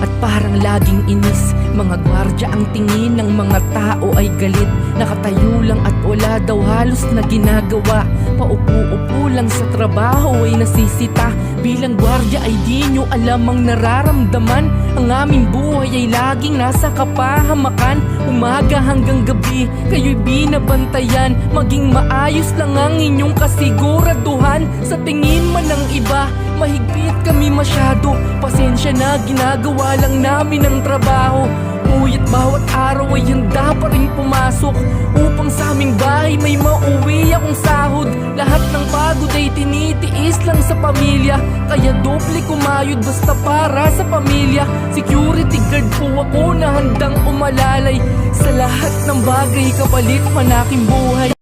at parang laging inis. Mga gwardya ang tingin ng mga tao ay galit. Nakatayo lang at wala daw halos na ginagawa. Paupo-upo lang sa trabaho ay nasisita. Bilang gwardya ay di nyo alam ang nararamdaman. Ang aming buhay ay laging nasa kapahamakan. Umaga hanggang gabi, kayo'y binabantayan. Maging maayos lang ang inyong kasiguraduhan. Sa tingin man ng iba, mahigpit kami masyado. Pasensya na, ginagawa lang namin ang trabaho. Ngunit bawat araw ay handa pa rin pumasok upang sa aming bahay may mauwi akong sahod. Lahat ng pagod ay tinitiis lang sa pamilya, kaya doble kumayod basta para sa pamilya. Security guard po ako na handang umalalay sa lahat ng bagay kapalit man aking buhay.